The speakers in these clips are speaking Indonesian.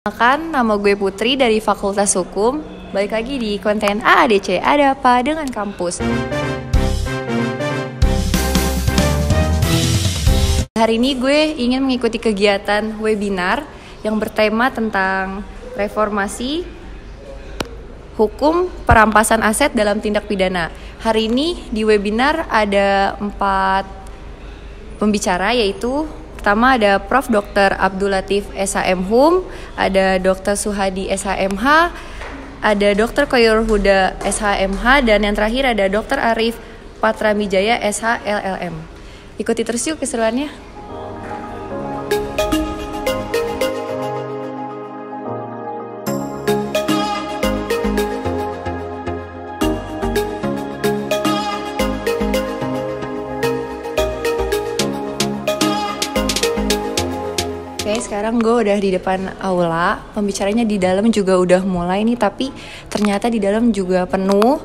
Perkenalkan, nama gue Putri dari Fakultas Hukum. Balik lagi di konten AADC, ada apa dengan kampus. Hari ini gue ingin mengikuti kegiatan webinar yang bertema tentang reformasi hukum perampasan aset dalam tindak pidana. Hari ini di webinar ada 4 pembicara, yaitu pertama ada Prof. Dr. Abdul Latif SHM-Hum, ada Dr. Suhadi SHMH, ada Dr. Khairul Huda SHMH, dan yang terakhir ada Dr. Arif Patramijaya SHLLM. Ikuti terus yuk keseruannya. Oke, sekarang gue udah di depan aula. Pembicaranya di dalam juga udah mulai nih, tapi ternyata di dalam juga penuh.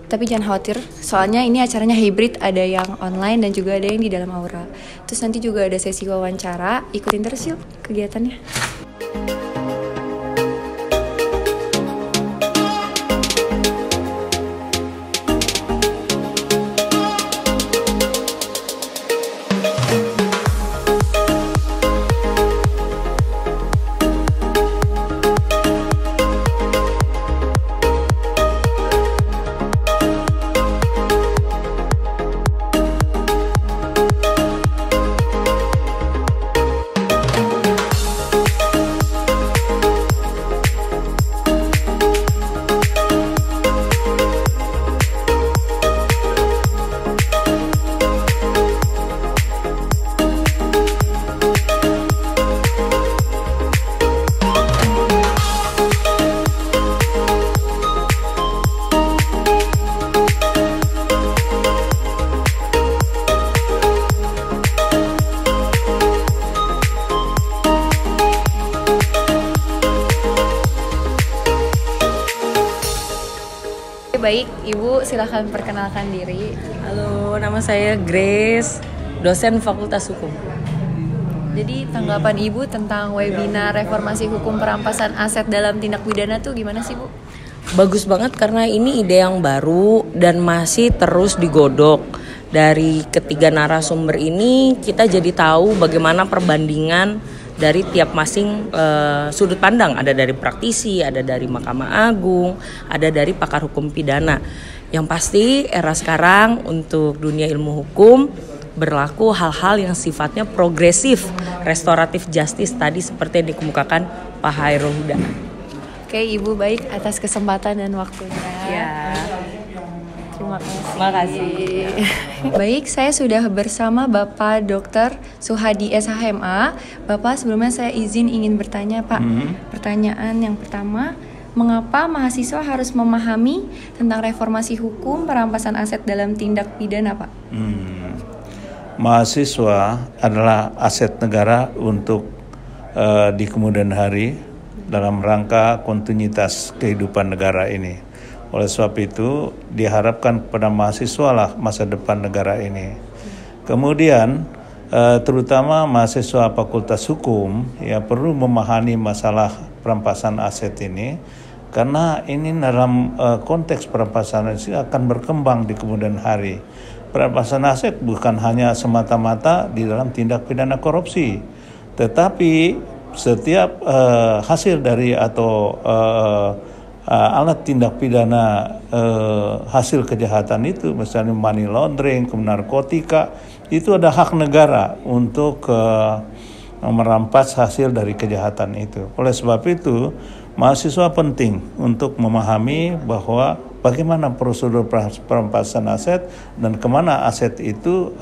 Tapi jangan khawatir, soalnya ini acaranya hybrid, ada yang online dan juga ada yang di dalam aula. Terus nanti juga ada sesi wawancara. Ikutin terus yuk kegiatannya. Baik, Ibu silahkan perkenalkan diri. Halo, nama saya Grace, dosen Fakultas Hukum. Jadi tanggapan Ibu tentang webinar reformasi hukum perampasan aset dalam tindak pidana tuh gimana sih, Bu? Bagus banget karena ini ide yang baru dan masih terus digodok. Dari ketiga narasumber ini kita jadi tahu bagaimana perbandingan dari tiap masing sudut pandang. Ada dari praktisi, ada dari Mahkamah Agung, ada dari pakar hukum pidana. Yang pasti era sekarang untuk dunia ilmu hukum berlaku hal-hal yang sifatnya progresif, restoratif justice tadi seperti yang dikemukakan Pak Khairul Huda. Oke, Ibu baik atas kesempatan dan waktunya. Ya. Terima kasih. Terima kasih. Baik, saya sudah bersama Bapak Dr. Suhadi SHMA. Bapak, sebelumnya saya izin ingin bertanya, Pak. Pertanyaan yang pertama, mengapa mahasiswa harus memahami tentang reformasi hukum perampasan aset dalam tindak pidana, Pak? Mahasiswa adalah aset negara untuk di kemudian hari dalam rangka kontinuitas kehidupan negara ini. Oleh sebab itu diharapkan kepada mahasiswa lah masa depan negara ini. Kemudian terutama mahasiswa Fakultas Hukum ya perlu memahami masalah perampasan aset ini, karena ini dalam konteks perampasan aset akan berkembang di kemudian hari. Perampasan aset bukan hanya semata-mata di dalam tindak pidana korupsi, tetapi setiap hasil dari atau alat tindak pidana hasil kejahatan itu, misalnya money laundering, narkotika, itu ada hak negara untuk merampas hasil dari kejahatan itu. Oleh sebab itu, mahasiswa penting untuk memahami bahwa bagaimana prosedur perampasan aset dan kemana aset itu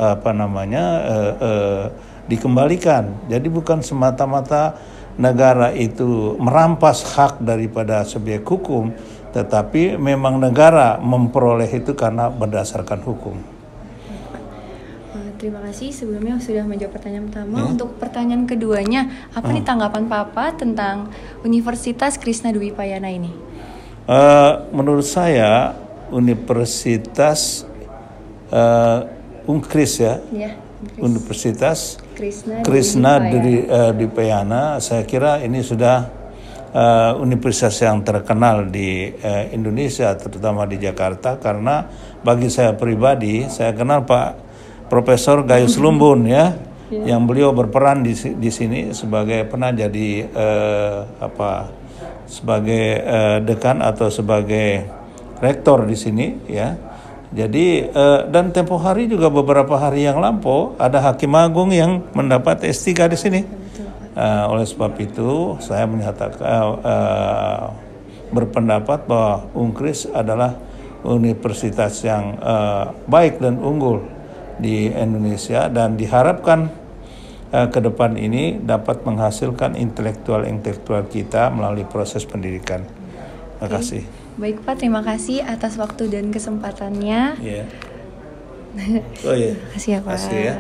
dikembalikan. Jadi bukan semata-mata negara itu merampas hak daripada subjek hukum, tetapi memang negara memperoleh itu karena berdasarkan hukum. Terima kasih sebelumnya sudah menjawab pertanyaan pertama. Untuk pertanyaan keduanya, apa nih tanggapan Papa tentang Universitas Krishna Dwi Payana ini? Menurut saya Universitas Unkris ya, Universitas Krishna Dwipayana. Saya kira ini sudah universitas yang terkenal di Indonesia, terutama di Jakarta, karena bagi saya pribadi, saya kenal Pak Profesor Gayus Lumbun ya, yang beliau berperan di sini sebagai pernah jadi sebagai dekan atau sebagai rektor di sini ya. Jadi dan tempo hari juga beberapa hari yang lampau ada Hakim Agung yang mendapat S3 di sini. Oleh sebab itu saya menyatakan berpendapat bahwa Unkris adalah universitas yang baik dan unggul di Indonesia, dan diharapkan ke depan ini dapat menghasilkan intelektual kita melalui proses pendidikan. Terima kasih. Baik Pak, terima kasih atas waktu dan kesempatannya. Iya. Oh iya. Terima kasih ya Pak. Terima kasih ya.